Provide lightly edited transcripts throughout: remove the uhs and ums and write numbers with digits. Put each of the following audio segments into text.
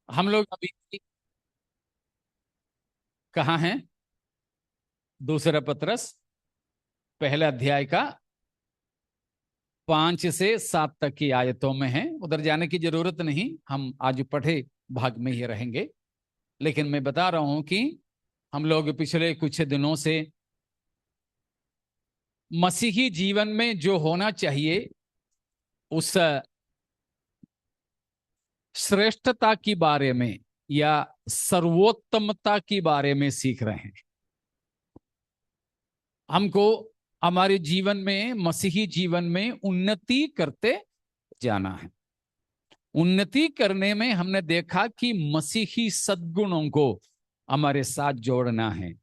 हम लोग अभी कहाँ हैं? दूसरा पत्रस पहले अध्याय का 5 से 7 तक की आयतों में है। उधर जाने की जरूरत नहीं, हम आज पढ़े भाग में ही रहेंगे। लेकिन मैं बता रहा हूं कि हम लोग पिछले कुछ दिनों से मसीही जीवन में जो होना चाहिए उस श्रेष्ठता के बारे में या सर्वोत्तमता के बारे में सीख रहे हैं। हमको हमारे जीवन में, मसीही जीवन में उन्नति करते जाना है। उन्नति करने में हमने देखा कि मसीही सद्गुणों को हमारे साथ जोड़ना है।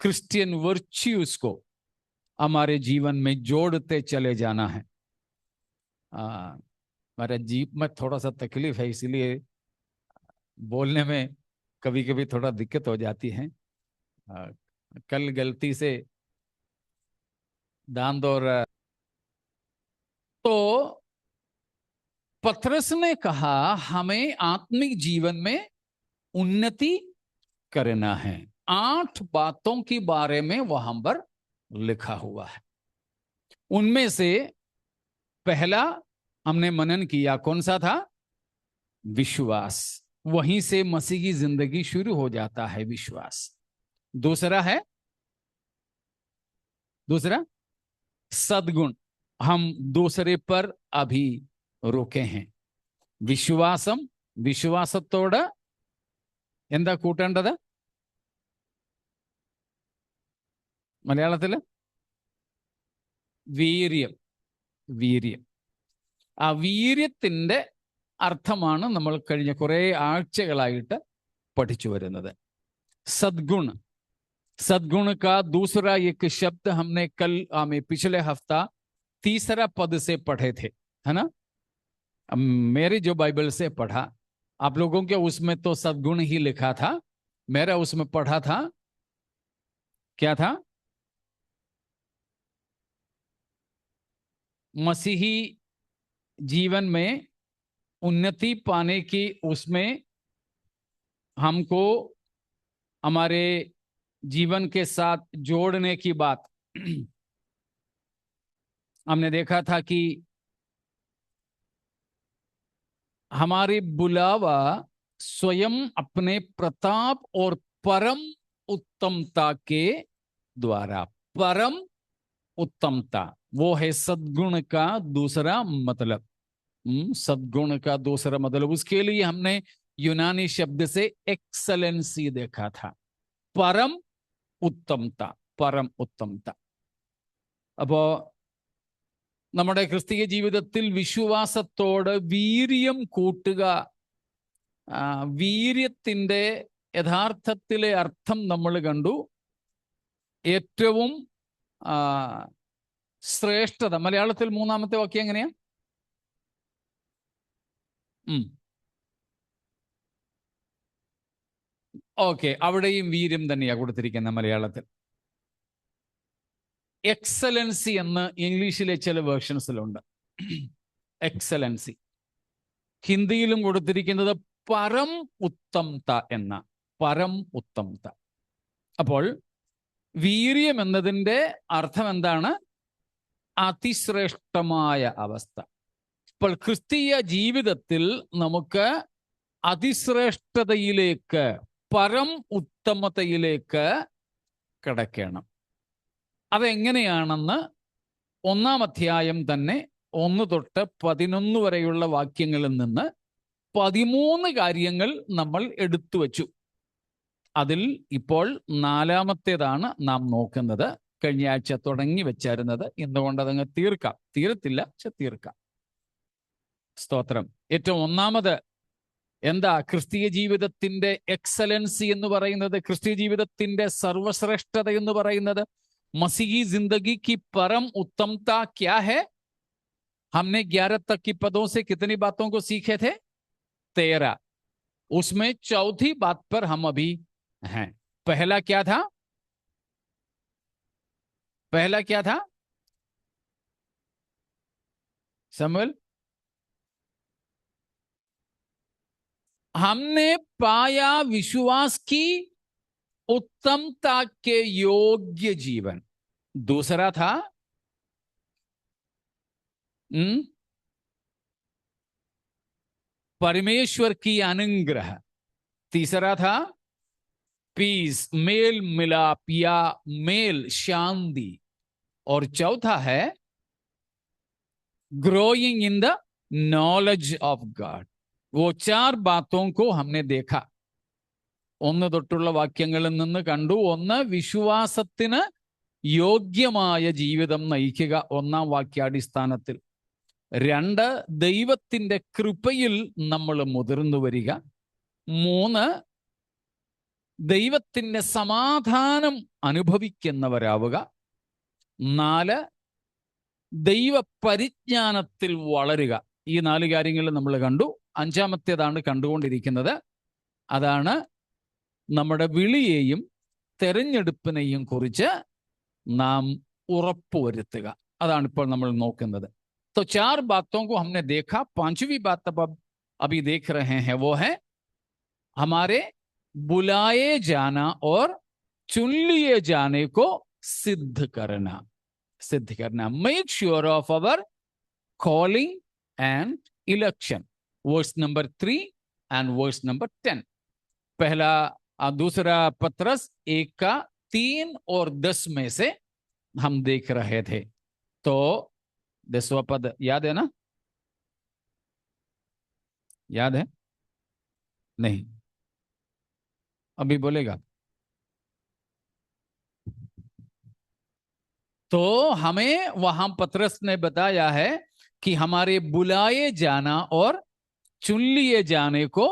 क्रिश्चियन वर्च्यूज को हमारे जीवन में जोड़ते चले जाना है। हमारे जीप में थोड़ा सा तकलीफ है, इसलिए बोलने में कभी कभी थोड़ा दिक्कत हो जाती है। आ, कल गलती से दांत और तो पतरस ने कहा हमें आत्मिक जीवन में उन्नति करना है। 8 बातों के बारे में वहां पर लिखा हुआ है। उनमें से पहला हमने मनन किया, कौन सा था? विश्वास। वहीं से मसीह की जिंदगी शुरू हो जाता है, विश्वास। दूसरा सद्गुण। हम दूसरे पर अभी रुके हैं। വിശ്വാസം, വിശ്വാസത്തോട് എന്താ കൂട്ടേണ്ടത്? മലയാളത്തിൽ വീര്യം. വീര്യം. ആ വീര്യത്തിന്റെ അർത്ഥമാണ് നമ്മൾ കഴിഞ്ഞ കുറെ ആഴ്ചകളായിട്ട് പഠിച്ചു വരുന്നത്. सद्गुण. सद्गुण का दूसरा एक शब्द हमने कल में पिछले हफ्ता तीसरा पद से पढ़े थे, है ना? मेरी जो बाइबल से पढ़ा, आप लोगों के उसमें तो सद्गुण ही लिखा था, मेरा उसमें पढ़ा था क्या था? मसीही जीवन में उन्नति पाने की, उसमें हमको हमारे जीवन के साथ जोड़ने की बात हमने देखा था कि हमारी बुलावा स्वयं अपने प्रताप और परम उत्तमता के द्वारा। परम उत्तमता वो है सद्गुण का दूसरा मतलब। सद्गुण का दूसरा मतलब, उसके लिए हमने यूनानी शब्द से एक्सलेंसी देखा था। परम उत्तमता, परम उत्तमता। അപ്പോ നമ്മുടെ ക്രിസ്തീയ ജീവിതത്തിൽ വിശ്വാസത്തോട് വീര്യം കൂട്ടുക, വീര്യത്തിന്റെ യഥാർത്ഥത്തിലെ അർത്ഥം നമ്മൾ കണ്ടു. ഏറ്റവും ശ്രേഷ്ഠത. മലയാളത്തിൽ മൂന്നാമത്തെ വാക്യം എങ്ങനെയാ? ഓക്കെ, അവിടെയും വീര്യം തന്നെയാ കൊടുത്തിരിക്കുന്ന മലയാളത്തിൽ. എക്സലൻസി എന്ന് ഇംഗ്ലീഷിലെ ചില വേർഷൻസിലുണ്ട്. എക്സലൻസി. ഹിന്ദിയിലും കൊടുത്തിരിക്കുന്നത് പരം ഉത്തംത എന്ന. പരം ഉത്തംത. അപ്പോൾ വീര്യം എന്നതിൻ്റെ അർത്ഥം എന്താണ്? അതിശ്രേഷ്ഠമായ അവസ്ഥ. ഇപ്പോൾ ക്രിസ്തീയ ജീവിതത്തിൽ നമുക്ക് അതിശ്രേഷ്ഠതയിലേക്ക്, പരം ഉത്തമതയിലേക്ക് കടക്കണം. അതെങ്ങനെയാണെന്ന് 1-ാം അധ്യായം തന്നെ 1 തൊട്ട് 11 വരെയുള്ള വാക്യങ്ങളിൽ നിന്ന് 13 കാര്യങ്ങൾ നമ്മൾ എടുത്തു വച്ചു. അതിൽ ഇപ്പോൾ 4-ാമത്തേതാണ് നാം നോക്കുന്നത്. കഴിഞ്ഞ ആഴ്ച തുടങ്ങി വെച്ചായിരുന്നത്. ഇന്നുകൊണ്ട് അതങ്ങ് തീർക്കാം. തീരത്തില്ല, പക്ഷെ തീർക്കാം. സ്തോത്രം. ഏറ്റവും ഒന്നാമത് എന്താ ക്രിസ്തീയ ജീവിതത്തിന്റെ എക്സലൻസി എന്ന് പറയുന്നത്? ക്രിസ്തീയ ജീവിതത്തിന്റെ സർവശ്രേഷ്ഠത എന്ന് പറയുന്നത് मसीही जिंदगी की परम उत्तमता क्या है? हमने 11 तक की पदों से कितनी बातों को सीखे थे? 13. उसमें चौथी बात पर हम अभी हैं. पहला क्या था? पहला क्या था समूएल? हमने पाया विश्वास की उत्तमता के योग्य जीवन। दूसरा था परमेश्वर की अनुग्रह। तीसरा था पीस, मेल मिलाप या मेल, शांति। और चौथा है growing in the knowledge of God. वो चार बातों को हमने देखा। ഒന്ന് തൊട്ടുള്ള വാക്യങ്ങളിൽ നിന്ന് കണ്ടു. ഒന്ന്, വിശ്വാസത്തിന് യോഗ്യമായ ജീവിതം നയിക്കുക, ഒന്നാം വാക്യാടിസ്ഥാനത്തിൽ. രണ്ട്, ദൈവത്തിന്റെ കൃപയിൽ നമ്മൾ മുതിർന്നു വരിക. മൂന്ന്, ദൈവത്തിന്റെ സമാധാനം അനുഭവിക്കുന്നവരാവുക. നാല്, ദൈവപരിജ്ഞാനത്തിൽ വളരുക. ഈ നാല് കാര്യങ്ങൾ നമ്മൾ കണ്ടു. അഞ്ചാമത്തേതാണ് കണ്ടുകൊണ്ടിരിക്കുന്നത്. അതാണ് നമ്മുടെ വിളിയെയും തെരഞ്ഞെടുപ്പിനെയും കുറിച്ച് നാം ഉറപ്പുവരുത്തുക. അതാണ് ഇപ്പോൾ നമ്മൾ നോക്കുന്നത്. तो चार बातों को हमने देखा. पांचवी बात अब अभी देख रहे हैं, वो है हमारे बुलाए जाना और चुन लिए जाने को सिद्ध करना. सिद्ध करना, make sure of our calling and election. Verse number 3 and verse number 10. पहला दूसरा पत्रस 1 का 3 और 10 में से हम देख रहे थे. तो 10वां पद याद है ना? याद है? नहीं, अभी बोलेगा. तो हमें वहां पत्रस ने बताया है कि हमारे बुलाए जाना और चुन लिए जाने को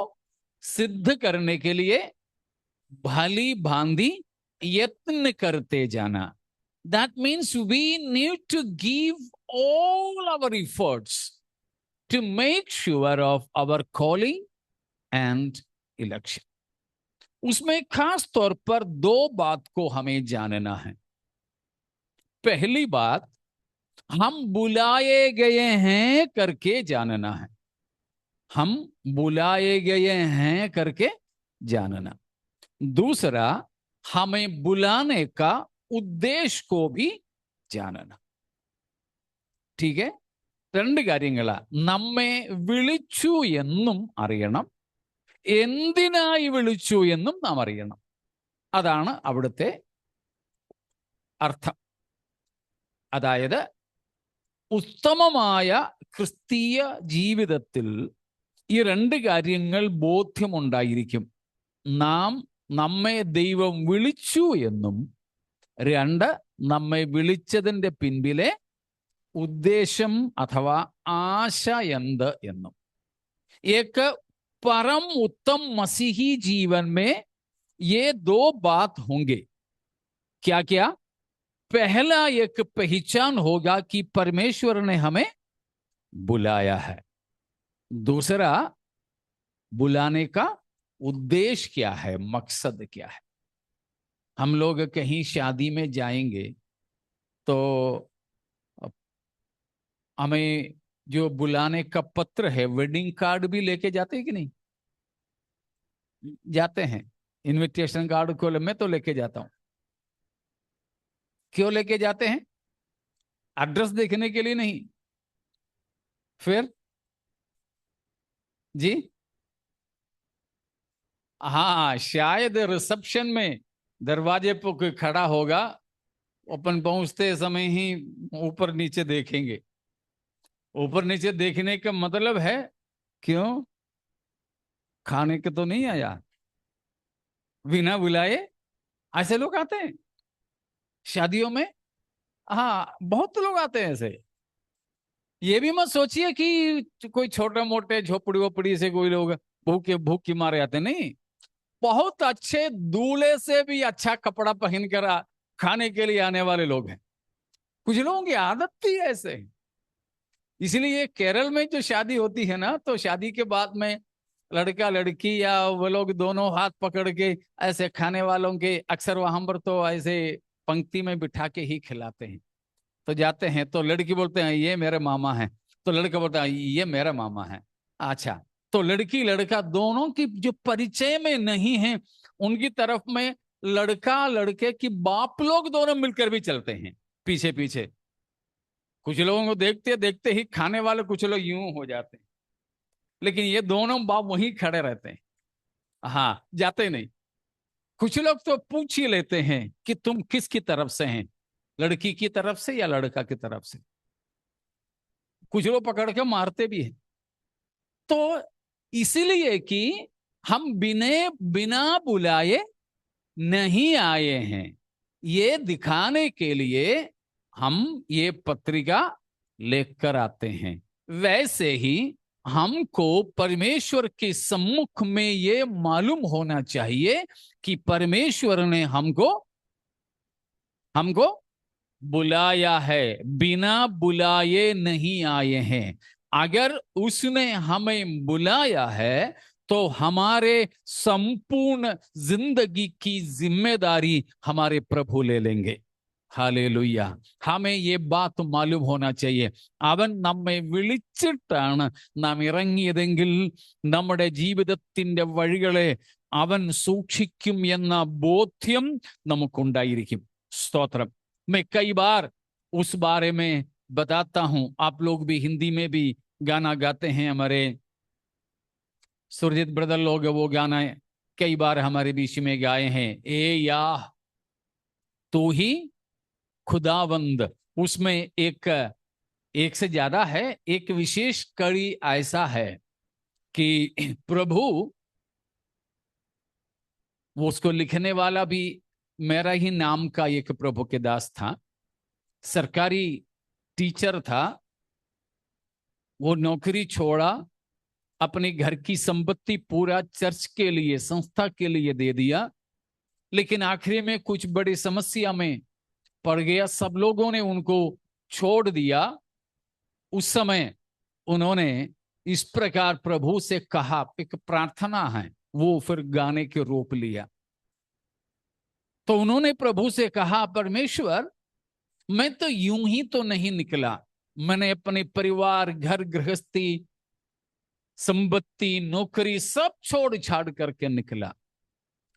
सिद्ध करने के लिए भली भांति यत्न करते जाना. That means we need to give all our efforts to make sure of our calling and election. उसमें खास तौर पर दो बात को हमें जानना है. पहली बात, हम बुलाए गए हैं करके जानना है. हम बुलाए गए हैं करके जानना. दूसरा, हमें बुलाने का ഉദ്ദേശ് को भी जानना. ठीक है? രണ്ട് കാര്യങ്ങളാ. നമ്മെ വിളിച്ചു എന്നും അറിയണം, എന്തിനായി വിളിച്ചു എന്നും നാം അറിയണം. അതാണ് അവിടുത്തെ അർത്ഥം. അതായത് ഉത്തമമായ ക്രിസ്തീയ ജീവിതത്തിൽ ഈ രണ്ട് കാര്യങ്ങൾ ബോധ്യമുണ്ടായിരിക്കും. നാം നമ്മെ ദൈവം വിളിച്ചു എന്നും, രണ്ട്, നമ്മെ വിളിച്ചതിൻ്റെ പിൻപിലെ ഉദ്ദേശം അഥവാ ആശ എന്ത് എന്നും. एक परम उत्तम मसीही जीवन में ये दो बात होंगे. क्या क्या? पहला, एक पहचान होगा कि परमेश्वर ने हमें बुलाया है. दूसरा, बुलाने का उद्देश्य क्या है, मकसद क्या है. हम लोग कहीं शादी में जाएंगे तो हमें जो बुलाने का पत्र है, वेडिंग कार्ड भी लेके जाते हैं कि नहीं? जाते हैं. इनविटेशन कार्ड को मैं तो लेके जाता हूं. क्यों लेके जाते हैं? एड्रेस देखने के लिए नहीं. फिर जी, हाँ, शायद रिसेप्शन में दरवाजे पर कोई खड़ा होगा, अपन पहुंचते समय ही ऊपर नीचे देखेंगे. ऊपर नीचे देखने का मतलब है, क्यों? खाने के तो नहीं आया, बिना बुलाए ऐसे लोग आते हैं शादियों में. हाँ, बहुत लोग आते हैं ऐसे. ये भी मत सोचिए कि कोई छोटे मोटे झोपड़ी वोपड़ी से कोई लोग भूख की मारे आते. नहीं, बहुत अच्छे दूल्हे से भी अच्छा कपड़ा पहन कर खाने के लिए आने वाले लोग हैं. कुछ लोगों की आदत थी ऐसे. इसलिए केरल में जो शादी होती है ना, तो शादी के बाद में लड़का लड़की या वो लोग दोनों हाथ पकड़ के ऐसे खाने वालों के अक्सर वहां पर तो ऐसे पंक्ति में बिठा के ही खिलाते हैं. तो जाते हैं तो लड़की बोलते हैं ये मेरे मामा हैं, तो लड़का बोलता है ये मेरा मामा है. अच्छा, तो लड़की लड़का दोनों की जो परिचय में नहीं है, उनकी तरफ में लड़का लड़के की बाप लोग दोनों मिलकर भी चलते हैं पीछे पीछे। कुछ लोगों को देखते देखते ही खाने वाले कुछ लोग यूं हो जाते हैं, लेकिन ये दोनों बाप वहीं खड़े रहते हैं, हाँ जाते नहीं। कुछ लोग तो पूछ ही लेते हैं कि तुम किसकी तरफ से हैं, लड़की की तरफ से या लड़का की तरफ से। कुछ लोग पकड़ के मारते भी हैं। तो इसीलिए कि हम बिना बुलाए नहीं आए हैं, ये दिखाने के लिए हम ये पत्रिका लेकर आते हैं। वैसे ही हमको परमेश्वर के सम्मुख में ये मालूम होना चाहिए कि परमेश्वर ने हमको बुलाया है, बिना बुलाए नहीं आए हैं। अगर उसने हमें बुलाया है तो हमारे संपूर्ण जिंदगी की जिम्मेदारी हमारे प्रभु ले लेंगे। हालेलुया। हमें ये बात मालूम होना चाहिए, അവൻ നമ്മെ വിളിച്ചിട്ടാണ് നാം ഇറങ്ങിയതെങ്കിൽ നമ്മുടെ ജീവിതത്തിന്റെ വഴികളെ അവൻ സൂക്ഷിക്കും എന്ന ബോധ്യം നമുക്കുണ്ടായിരിക്കും। स्तोत्रम। मैं कई बार उस बारे में बताता हूं, आप लोग भी हिंदी में भी गाना गाते हैं, हमारे सुरजीत ब्रदर लोग वो गाना कई बार हमारे बीच में गाए हैं, ए या तू ही खुदावंद। उसमें एक से ज्यादा है, एक विशेष कड़ी ऐसा है कि प्रभु, वो उसको लिखने वाला भी मेरा ही नाम का एक प्रभु के दास था, सरकारी टीचर था। वो नौकरी छोड़ा, अपने घर की संपत्ति पूरा चर्च के लिए, संस्था के लिए दे दिया, लेकिन आखिरी में कुछ बड़ी समस्या में पड़ गया, सब लोगों ने उनको छोड़ दिया। उस समय उन्होंने इस प्रकार प्रभु से कहा, एक प्रार्थना है, वो फिर गाने के रूप लिया। तो उन्होंने प्रभु से कहा, परमेश्वर मैं तो यूं ही तो नहीं निकला, मैंने अपने परिवार, घर गृहस्थी, संपत्ति, नौकरी सब छोड़ छाड़ करके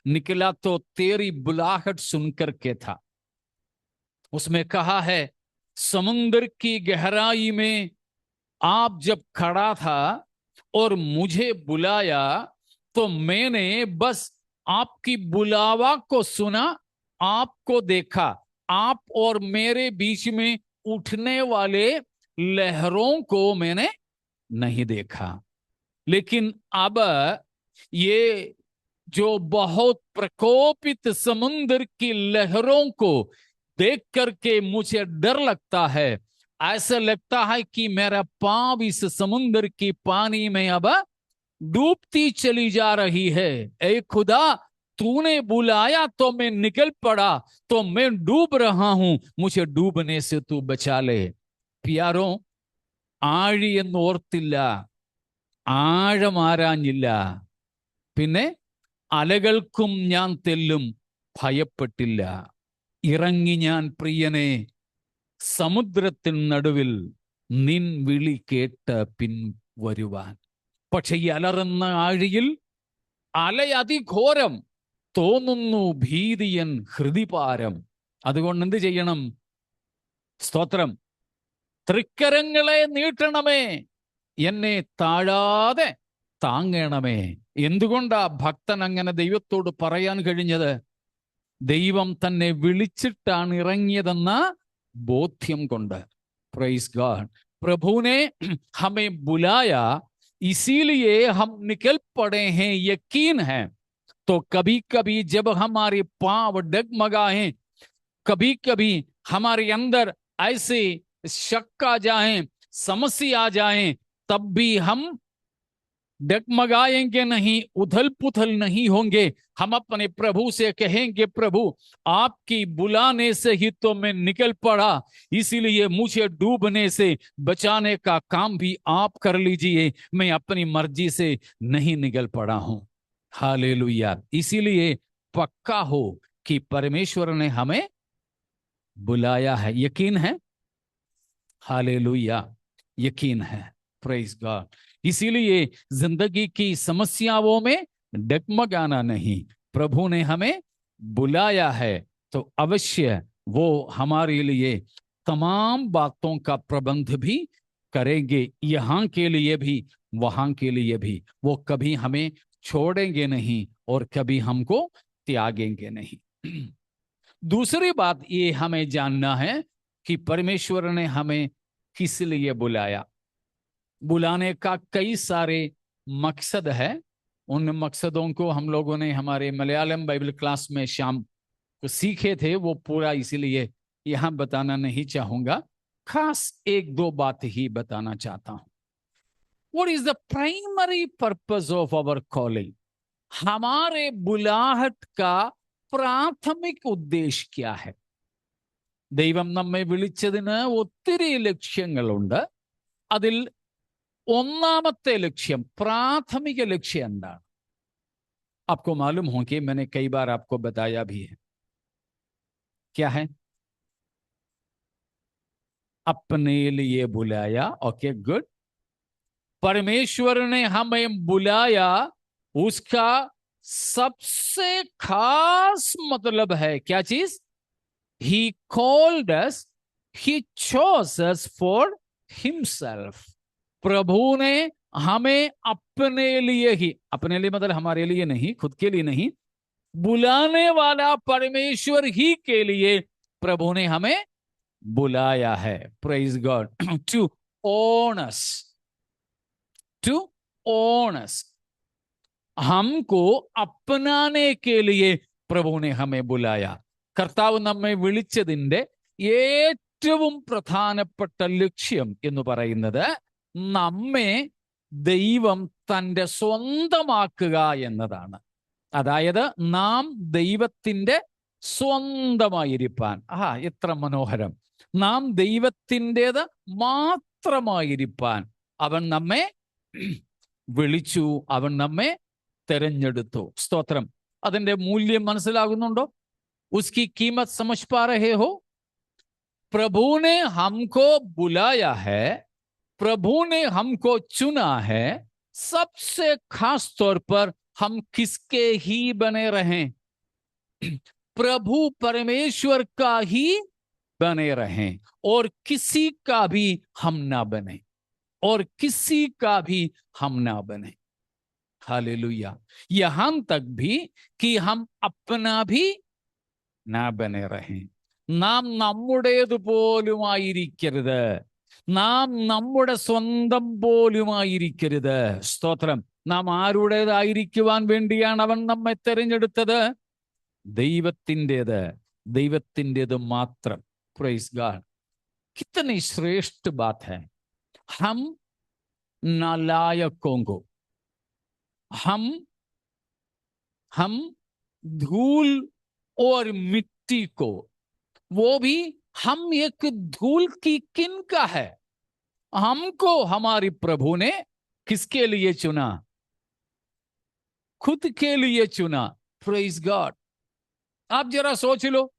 निकला तो तेरी बुलाहट सुनकर के था। उसमें कहा है, समुद्र की गहराई में आप जब खड़ा था और मुझे बुलाया तो मैंने बस आपकी बुलावा को सुना, आपको देखा। आप और मेरे बीच में उठने वाले लहरों को मैंने नहीं देखा, लेकिन अब ये जो बहुत प्रकोपित समुद्र की लहरों को देख करके मुझे डर लगता है। ऐसा लगता है कि मेरा पांव इस समुद्र की पानी में अब डूबती चली जा रही है। ऐ खुदा, तूने बुलाया तो मैं निकल पड़ा, तो मैं डूब रहा हूं, मुझे डूबने से तू बचा ले। प्यारो, ആഴിയെന്ന് ഓർത്തില്ല, ആഴമാരാഞ്ഞില്ല, പിന്നെ അലകൾക്കും ഞാൻ തെല്ലും ഭയപ്പെട്ടില്ല. ഇറങ്ങി ഞാൻ പ്രിയനെ സമുദ്രത്തിൻ നടുവിൽ നിൻ വിളി കേട്ട് പിൻവരുവാൻ. പക്ഷെ ഈ അലറുന്ന ആഴിയിൽ അലയതിഘോരം, തോന്നുന്നു ഭീതിയൻ ഹൃദിപാരം. അതുകൊണ്ട് എന്ത് ചെയ്യണം? സ്തോത്രം. തൃക്കരങ്ങളെ നീട്ടണമേ, എന്നെ താഴാതെ താങ്ങണമേ. എന്തുകൊണ്ടാ ഭക്തൻ അങ്ങനെ ദൈവത്തോട് പറയാൻ കഴിഞ്ഞത്? ദൈവം തന്നെ വിളിച്ചിട്ടാണ് ഇറങ്ങിയതെന്ന बोध्यम കൊണ്ട്. Praise God. प्रभु ने हमें बुलाया, इसीलिए हम निकल पड़े हैं, यकीन है। तो कभी कभी जब हमारे पांव डगमगाएं, कभी कभी हमारे अंदर ऐसे शक आ जाएं, समस्या आ जाएं, तब भी हम डगमगाएंगे नहीं, उथल पुथल नहीं होंगे। हम अपने प्रभु से कहेंगे, प्रभु आपकी बुलाने से ही तो मैं निकल पड़ा, इसीलिए मुझे डूबने से बचाने का काम भी आप कर लीजिए, मैं अपनी मर्जी से नहीं निकल पड़ा हूं। हालेलुया। इसीलिए पक्का हो कि परमेश्वर ने हमें बुलाया है, यकीन है? हालेलुया, यकीन है। Praise God. इसीलिए जिंदगी की समस्याओं में डगमगाना नहीं। प्रभु ने हमें बुलाया है तो अवश्य वो हमारे लिए तमाम बातों का प्रबंध भी करेंगे, यहाँ के लिए भी वहां के लिए भी। वो कभी हमें छोड़ेंगे नहीं और कभी हमको त्यागेंगे नहीं। दूसरी बात ये हमें जानना है कि परमेश्वर ने हमें किस लिए बुलाया। बुलाने का कई सारे मकसद है। उन मकसदों को हम लोगों ने हमारे मलयालम बाइबल क्लास में शाम को सीखे थे, वो पूरा इसीलिए यहां बताना नहीं चाहूंगा। खास एक दो बात ही बताना चाहता हूं। What is the primary purpose of our calling? हमारे बुलाहट का പ്രാഥമിക ഉദ്ദേശം क्या है? ദൈവം നമ്മെ വിളിച്ചതിന് ഒത്തിരി ലക്ഷ്യങ്ങളുണ്ട്. അതിൽ ഒന്നാമത്തെ ലക്ഷ്യം, പ്രാഥമിക ലക്ഷ്യം എന്താണ്? आपको मालूम हो कि मैंने कई बार आपको बताया भी है। क्या है? अपने लिए बुलाया। Okay, good. परमेश्वर ने हमें बुलाया, उसका सबसे खास मतलब है क्या चीज? He called us, he chose us for himself. प्रभु ने हमें अपने लिए ही, अपने लिए मतलब हमारे लिए नहीं, खुद के लिए नहीं, बुलाने वाला परमेश्वर ही के लिए प्रभु ने हमें बुलाया है। Praise God. To own us, to own us. हमको अपनाने के लिए प्रभु ने हमें बुलाया. കർത്താവ് നമ്മെ വിളിച്ചതിന്റെ ഏറ്റവും പ്രധാനപ്പെട്ട ലക്ഷ്യം എന്ന് പറയുന്നത് നമ്മെ ദൈവം തൻ്റെ സ്വന്തമാക്കുക എന്നതാണ്. അതായത് നാം ദൈവത്തിൻ്റെ സ്വന്തമായിരിക്കാൻ. എത്ര മനോഹരം! നാം ദൈവത്തിൻ്റെത് മാത്രമായിരിക്കാൻ അവൻ നമ്മെ വിളിച്ചു, അവൻ നമ്മെ തെരഞ്ഞെടുത്തു. സ്തോത്രം! അതിന്റെ മൂല്യം മനസ്സിലാകുന്നുണ്ടോ? उसकी कीमत समझ पा रहे हो? प्रभु ने हमको बुलाया है, प्रभु ने हमको चुना है। सबसे खास तौर पर हम किसके ही बने रहें? प्रभु परमेश्वर का ही बने रहें और किसी का भी हम ना बने, और किसी का भी हम ना बने। हालेलुया! यहां तक भी कि हम अपना भी ना बने रहें. നാം നമ്മുടേതുപോലുമായിരിക്കരുത്, നാം നമ്മുടെ സ്വന്തം പോലുമായിരിക്കരുത്. സ്തോത്രം! നാം ആരുടേതായിരിക്കുവാൻ വേണ്ടിയാണ് അവൻ നമ്മെ തെരഞ്ഞെടുത്തത്? ദൈവത്തിൻ്റെത്, ദൈവത്തിൻ്റെത് മാത്രം. Praise God! कितनी श्रेष्ठ बात है। हम नालायकों को, हम धूल और मिट्टी को, वो भी हम एक धूल की किन का है, हमको हमारी प्रभु ने किसके लिए चुना? खुद के लिए चुना। Praise God! आप जरा सोच लो,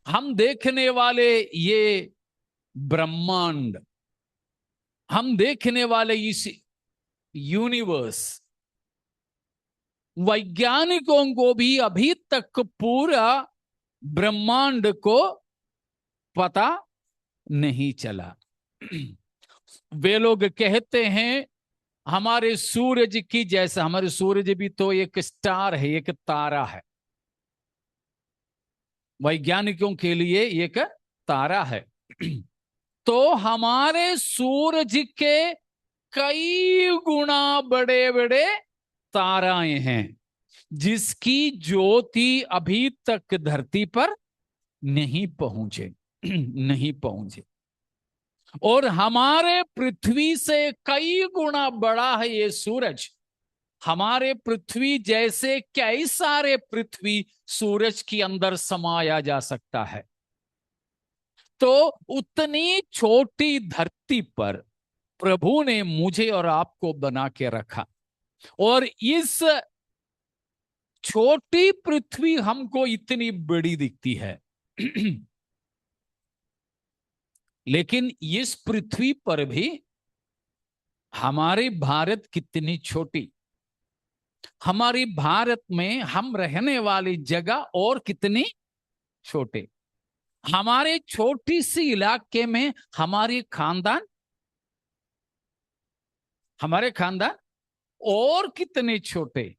हम देखने वाले ये ब्रह्मांड, हम देखने वाले इस यूनिवर्स, वैज्ञानिकों को भी अभी तक पूरा ब्रह्मांड को पता नहीं चला। वे लोग कहते हैं हमारे सूरज की जैसा, हमारे सूरज भी तो एक स्टार है, एक तारा है, वैज्ञानिकों के लिए एक तारा है। तो हमारे सूरज के कई गुना बड़े बड़े ताराएं हैं, जिसकी ज्योति अभी तक धरती पर नहीं पहुंचे, नहीं पहुंचे। और हमारे पृथ्वी से कई गुना बड़ा है ये सूरज। हमारे पृथ्वी जैसे कई सारे पृथ्वी सूरज के अंदर समाया जा सकता है। तो उतनी छोटी धरती पर प्रभु ने मुझे और आपको बना के रखा, और इस छोटी पृथ्वी हमको इतनी बड़ी दिखती है। लेकिन इस पृथ्वी पर भी हमारी भारत कितनी छोटी, हमारी भारत में हम रहने वाली जगह और कितनी छोटे, हमारे छोटी सी इलाके में हमारे खानदान और कितने छोटे,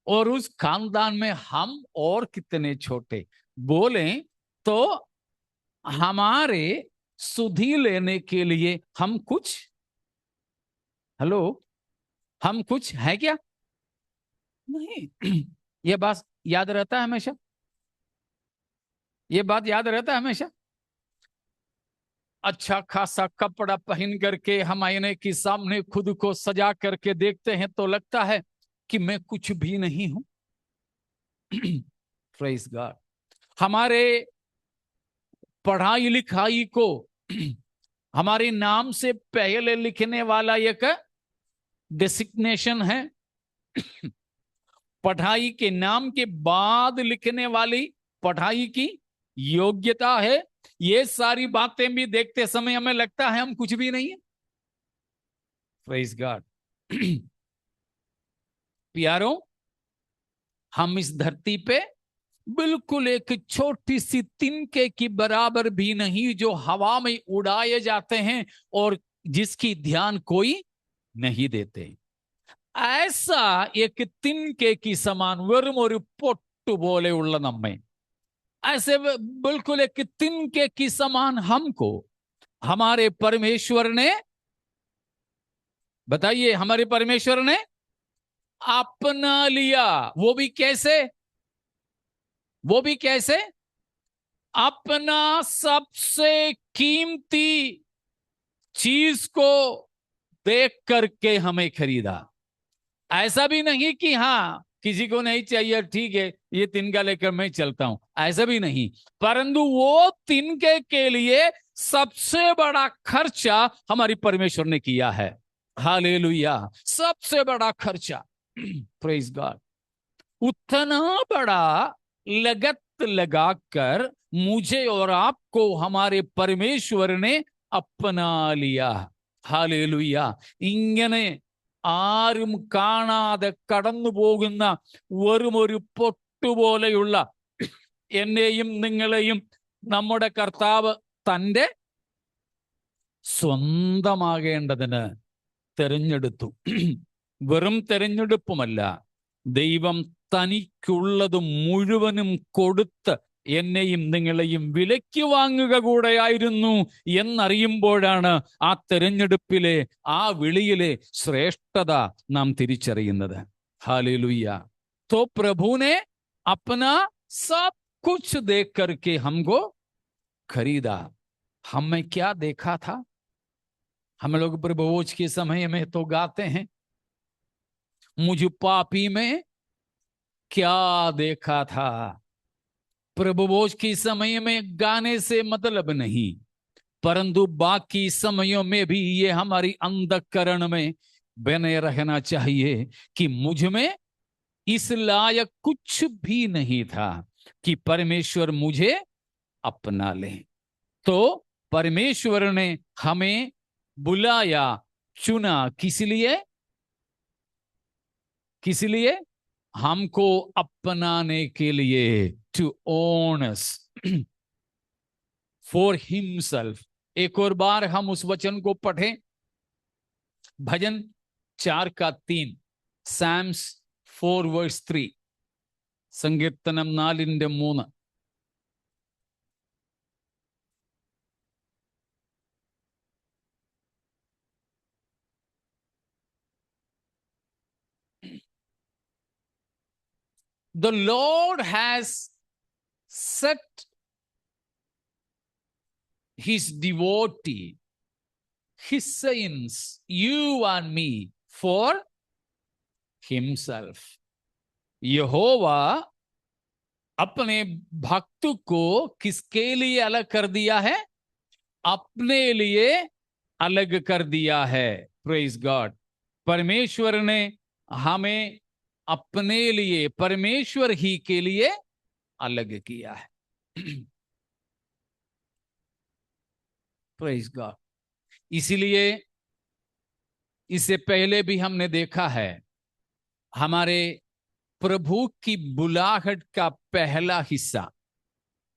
और उस खानदान में हम और कितने छोटे। बोलें तो हमारे सुधि लेने के लिए हम कुछ, हेलो, हम कुछ है क्या? नहीं। ये बात याद रहता है हमेशा, ये बात याद रहता है हमेशा। अच्छा खासा कपड़ा पहन करके हम आईने के सामने खुद को सजा करके देखते हैं तो लगता है कि मैं कुछ भी नहीं हूं। Praise God. हमारे पढ़ाई लिखाई को हमारे नाम से पहले लिखने वाला एक डेसिग्नेशन है, पढ़ाई के नाम के बाद लिखने वाली पढ़ाई की योग्यता है। ये सारी बातें भी देखते समय हमें लगता है हम कुछ भी नहीं है। Praise God. प्यारों, हम इस धरती पे बिल्कुल एक छोटी सी तिनके की बराबर भी नहीं, जो हवा में उड़ाए जाते हैं और जिसकी ध्यान कोई नहीं देते। ऐसा एक तिनके की समान വെറും ഒരു പൊട്ടുപോലെയുള്ള നമ്മെ, ऐसे बिल्कुल एक तिनके की समान हमको हमारे परमेश्वर ने, बताइए, हमारे परमेश्वर ने अपना लिया। वो भी कैसे? वो भी कैसे? अपना सबसे कीमती चीज को देख करके हमें खरीदा। ऐसा भी नहीं कि हाँ किसी को नहीं चाहिए, ठीक है ये तिनका लेकर मैं चलता हूं, ऐसा भी नहीं। परंतु वो तिनके के लिए सबसे बड़ा खर्चा हमारी परमेश्वर ने किया है। हालेलुया। सबसे बड़ा खर्चा। Praise God. उतना बड़ा लगत लगाकर मुझे और आपको हमारे परमेश्वर ने अपना लिया। हालेलुया। ഇങ്ങനെ ആരും കാണാതെ കടന്നു പോകുന്ന വെറും ഒരു പൊട്ടുപോലെയുള്ള എന്നെയും നിങ്ങളെയും നമ്മുടെ കർത്താവ് തന്റെ സ്വന്തമാകേണ്ടതിന് തെരഞ്ഞെടുത്തു. വെറും തെരഞ്ഞെടുപ്പുമല്ല, ദൈവം തനിക്കുള്ളത് മുഴുവനും കൊടുത്ത് എന്നെയും നിങ്ങളെയും വിലയ്ക്ക് വാങ്ങുക കൂടെയായിരുന്നു എന്നറിയുമ്പോഴാണ് ആ തെരഞ്ഞെടുപ്പിലെ, ആ വിളിയിലെ ശ്രേഷ്ഠത നാം തിരിച്ചറിയുന്നത്. हालेलुया। तो प्रभु ने अपना सब कुछ देख करके हमको खरीदा। हमें क्या देखा था? हम लोग प्रभुभोज के समय में तो गाते हैं, मुझ पापी में क्या देखा था। प्रभुभोज के समय में गाने से मतलब नहीं, परंतु बाकी समयों में भी ये हमारी अंतःकरण में बने रहना चाहिए कि मुझ में इस लायक कुछ भी नहीं था कि परमेश्वर मुझे अपना ले। तो परमेश्वर ने हमें बुलाया, चुना, किस लिए? किस लिए? हमको अपनाने के लिए, to own us for himself. एक और बार हम उस वचन को पढ़ें, भजन 4:3, Psalms 4:3, സങ്കീർത്തനം 4:3. The Lord has set his devotee, his saints, you and me, for himself. यहोवा अपने भक्त को किसके लिए अलग कर दिया है? अपने लिए अलग कर दिया है। Praise God. परमेश्वर ने हमें अपने लिए, परमेश्वर ही के लिए अलग किया है। Praise God. इसलिए इससे पहले भी हमने देखा है हमारे प्रभु की बुलाहट का पहला हिस्सा,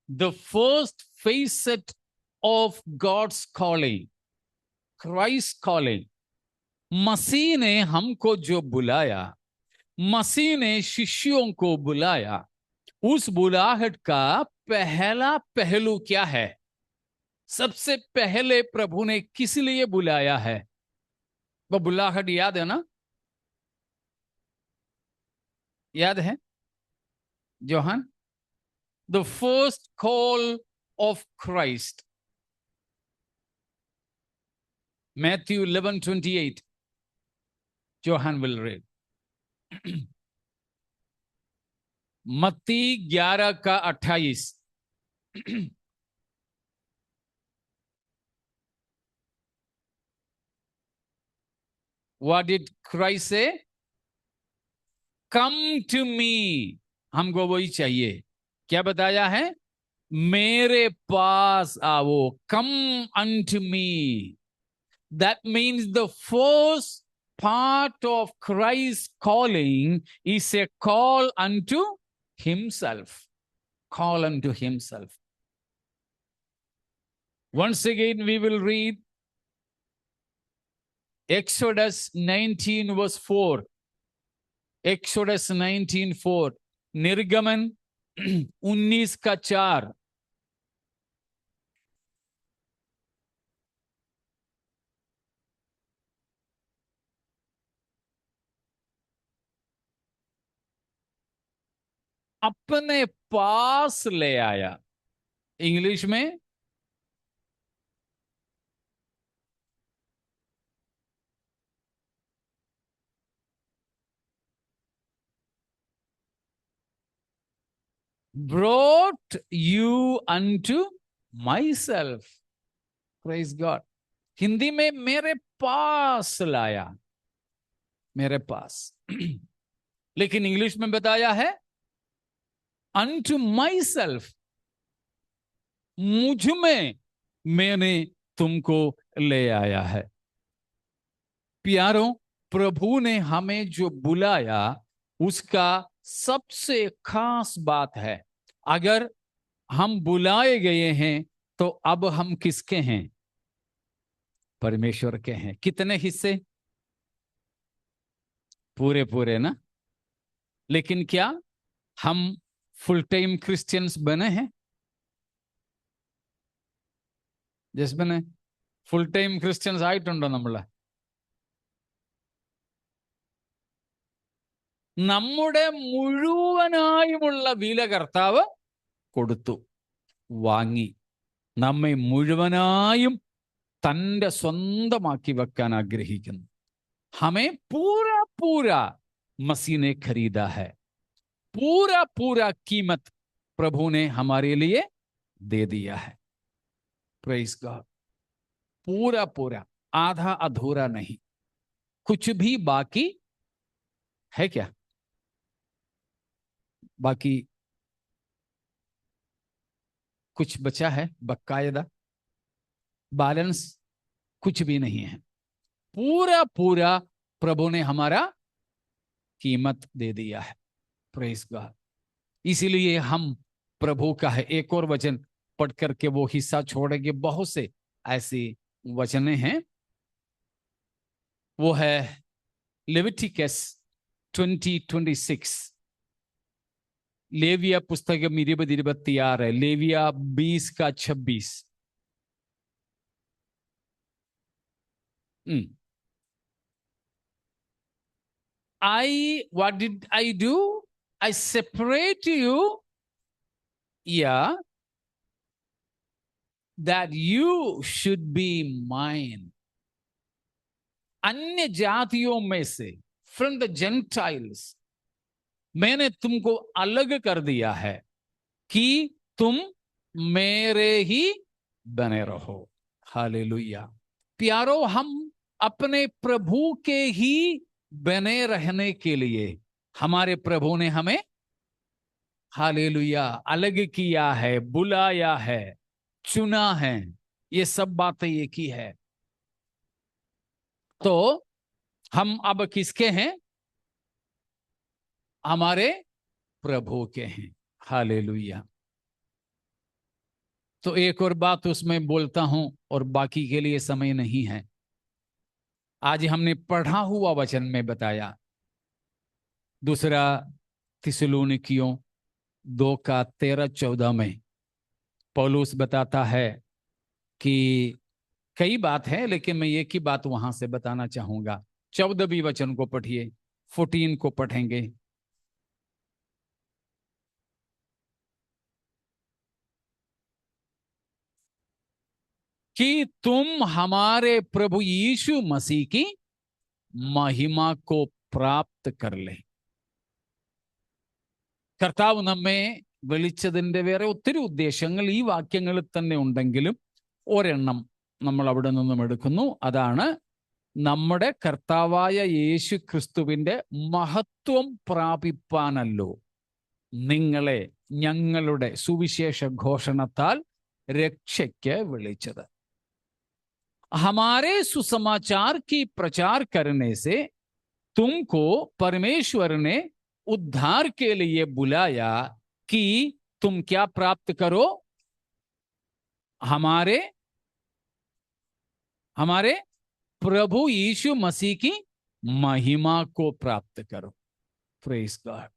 the first facet of God's calling, Christ calling, मसीह ने हमको जो बुलाया, मसीह ने शिष्यों को बुलाया, उस बुलाहट का पहला पहलू क्या है? सबसे पहले प्रभु ने किस लिए बुलाया है? वो बुलाहट याद है ना? याद है Johan? The first call of Christ, Matthew 11:28. Johan will read. मत्ती 11:28. What did Christ say? Come to me. हमको वही चाहिए. क्या बताया है? मेरे पास आओ. Come unto me. That means the first part of Christ's calling is a call unto himself. Call unto himself. Once again, we will read Exodus 19 verse 4. Exodus 19:4. निर्गमन 19:4. अपने पास ले आया. इंग्लिश में brought you unto myself. Praise God. Hindi में मेरे पास लाया, मेरे पास. लेकिन इंग्लिश में बताया है unto myself. मुझ में मैंने तुमको ले आया है. प्यारों, प्रभु ने हमें जो बुलाया उसका सबसे खास बात है, अगर हम बुलाए गए हैं तो अब हम किसके हैं? परमेश्वर के हैं. कितने हिस्से? पूरे पूरे ना? लेकिन क्या हम फुल टाइम क्रिश्चियंस बने हैं? जस बने ഫുൾ ടൈം ക്രിസ്ത്യൻസ് ആയിട്ടുണ്ടോ നമ്മള്? നമ്മുടെ മുഴുവനായുമുള്ള വില കർത്താവ് കൊടുത്തു, വാങ്ങി. നമ്മെ മുഴുവനായും തൻ്റെ സ്വന്തമാക്കി വെക്കാൻ ആഗ്രഹിക്കുന്നു. हमें पूरा पूरा मसीह ने खरीदा है. पूरा पूरा कीमत प्रभु ने हमारे लिए दे दिया है. Praise God. पूरा पूरा, आधा अधूरा नहीं. कुछ भी बाकी है क्या? बाकी कुछ बचा है? बकायदा बैलेंस कुछ भी नहीं है. पूरा पूरा प्रभु ने हमारा कीमत दे दिया है. Praise God. इसीलिए हम प्रभु का है एक और वचन पढ़ करके वो हिस्सा छोड़ेंगे. बहुत से ऐसी वचने हैं. वो है लेविटिकस 20:26. लेविया पुस्तक 20:26 है. Labia 20:26. what did I do? I separate you, yeah, that you should be mine. अन्य जातियों में से, from the Gentiles, मैंने तुमको अलग कर दिया है कि तुम मेरे ही बने रहो. हालेलुया. प्यारो, हम अपने प्रभु के ही बने रहने के लिए हमारे प्रभु ने हमें, हालेलुया, अलग किया है, बुलाया है, चुना है. ये सब बातें एक ही है. तो हम अब किसके हैं? हमारे प्रभु के हैं। हालेलुया। तो एक और बात उसमें बोलता हूं और बाकी के लिए समय नहीं है। आज हमने पढ़ा हुआ वचन में बताया, दूसरा थिस्सलुनीकियों 2:13-14 में पौलुस बताता है कि कई बात है, लेकिन मैं एक ही बात वहां से बताना चाहूंगा। 14वीं वचन को पढ़िए, 14 को पढ़ेंगे। कि तुम हमारे प्रभु यीशु मसीह की महिमा को പ്രാപ്ത് कर ले। കർത്താവ് നമ്മെ വിളിച്ചതിന്റെ വേറെ ഒത്തിരി ഉദ്ദേശങ്ങൾ ഈ വാക്യങ്ങളിൽ തന്നെ ഉണ്ടെങ്കിലും ഒരെണ്ണം നമ്മൾ അവിടെ നിന്നും എടുക്കുന്നു. അതാണ് നമ്മുടെ കർത്താവായ യേശു ക്രിസ്തുവിന്റെ മഹത്വം പ്രാപിപ്പാനല്ലോ നിങ്ങളെ ഞങ്ങളുടെ സുവിശേഷ ഘോഷണത്താൽ രക്ഷയ്ക്ക് വിളിച്ചത്. हमारे सुसमाचार की प्रचार करने से तुमको परमेश्वर ने उद्धार के लिए बुलाया कि तुम क्या प्राप्त करो? हमारे हमारे प्रभु यीशु मसीह की महिमा को प्राप्त करो. Praise God.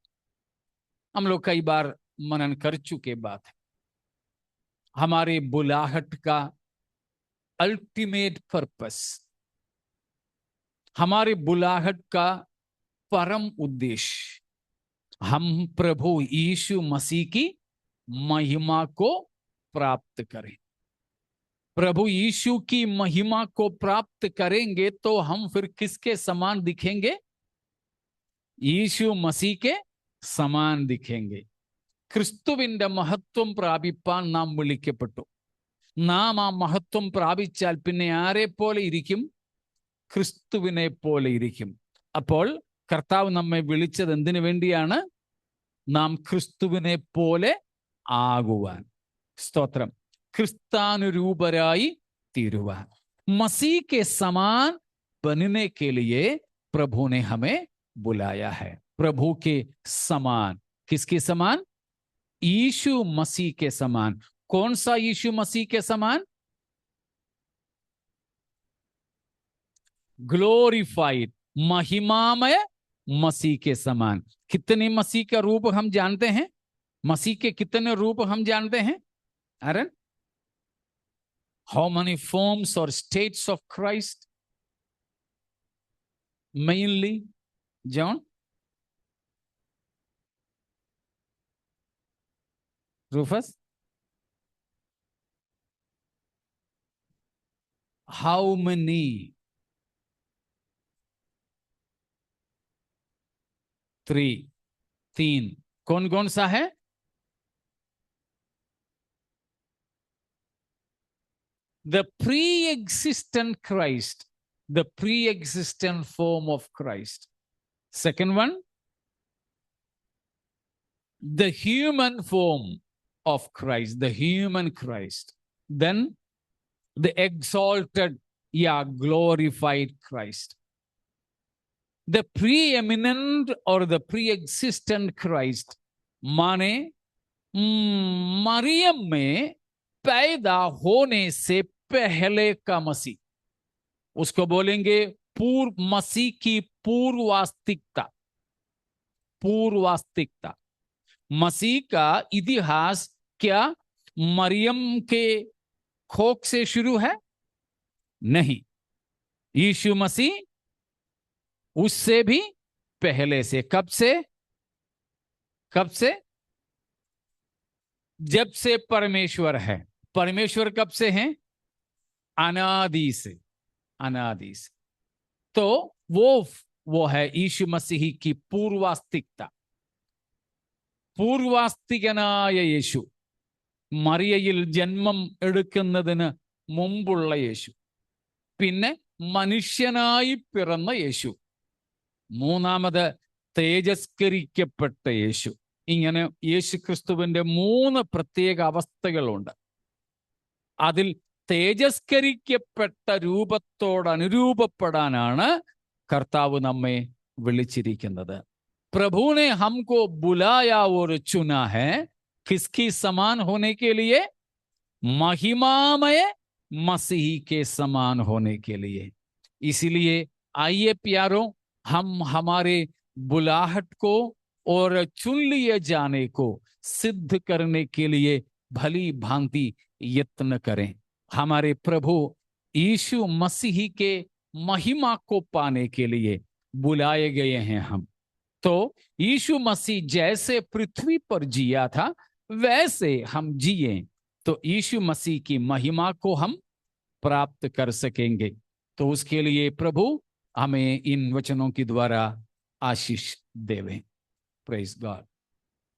हम लोग कई बार मनन कर चुके बात है. हमारे बुलाहट का अल्टीमेट पर्पस, हमारे बुलाहट का परम उद्देश्य हम प्रभु यीशु मसीह की महिमा को प्राप्त करें. प्रभु यीशु की महिमा को प्राप्त करेंगे तो हम फिर किसके समान दिखेंगे? यीशु मसीह के समान दिखेंगे. ക്രിസ്തുവിന്റെ മഹത്വം പ്രാപിപ്പാൻ നാം വിളിക്കപ്പെട്ടു. നാം ആ മഹത്വം പ്രാപിച്ചാൽ പിന്നെ ആരെ പോലെ ഇരിക്കും? ക്രിസ്തുവിനെ പോലെ ഇരിക്കും. അപ്പോൾ കർത്താവ് നമ്മെ വിളിച്ചത് എന്തിനു വേണ്ടിയാണ്? നാം ക്രിസ്തുവിനെ പോലെ ആകുവാൻ. സ്തോത്രം. ക്രിസ്താനുരൂപരായി തീരുവാൻ. मसीह के समान बनने के लिए प्रभु ने हमें बुलाया है. प्रभु के समान. किसके समान? यीशु मसीह के समान. कौन सा यीशु मसीह के समान? ग्लोरीफाइड, महिमामय मसीह के समान. कितने मसीह का रूप हम जानते हैं? मसीह के कितने रूप हम जानते हैं? Aaron? How many forms or states of Christ? Mainly, John? Rufus? How many? 3. कौन कौन सा है? The pre-existent Christ, the pre-existent form of Christ. Second one, the human form of Christ, the human Christ. Then the exalted, glorified Christ. The preeminent or the pre-existent Christ माने मरियम में पैदा होने से पहले का मसीह. उसको बोलेंगे मसीह की पूर्वास्तिकता. पूर्वास्तिकता. मसीह का इतिहास क्या मरियम के खोक से शुरू है? नहीं. यीशु मसीह उससे भी पहले से. कब से? कब से? जब से परमेश्वर है. परमेश्वर कब से हैं? अनादि से. अनादि से. तो वो है यीशु मसीह की पूर्वास्तिकता. പൂർവാസ്തികനായ യേശു, മറിയയിൽ ജന്മം എടുക്കുന്നതിന് മുമ്പുള്ള യേശു, പിന്നെ മനുഷ്യനായി പിറന്ന യേശു, മൂന്നാമത് തേജസ്കരിക്കപ്പെട്ട യേശു. ഇങ്ങനെ യേശു ക്രിസ്തുവിന്റെ 3 പ്രത്യേക അവസ്ഥകളുണ്ട്. അതിൽ തേജസ്കരിക്കപ്പെട്ട രൂപത്തോട് അനുരൂപപ്പെടാനാണ് കർത്താവ് നമ്മെ വിളിച്ചിരിക്കുന്നത്. प्रभु ने हमको बुलाया और चुना है किसकी समान होने के लिए? महिमामय मसीह के समान होने के लिए। इसलिए आइए प्यारों, हम हमारे बुलाहट को और चुन लिए जाने को सिद्ध करने के लिए भली भांति यत्न करें। हमारे प्रभु यीशु मसीह के महिमा को पाने के लिए बुलाए गए हैं हम। तो यीशु मसीह जैसे पृथ्वी पर जिया था वैसे हम जिए तो यीशु मसीह की महिमा को हम प्राप्त कर सकेंगे। तो उसके लिए प्रभु हमें इन वचनों के द्वारा आशीष देवे। Praise God.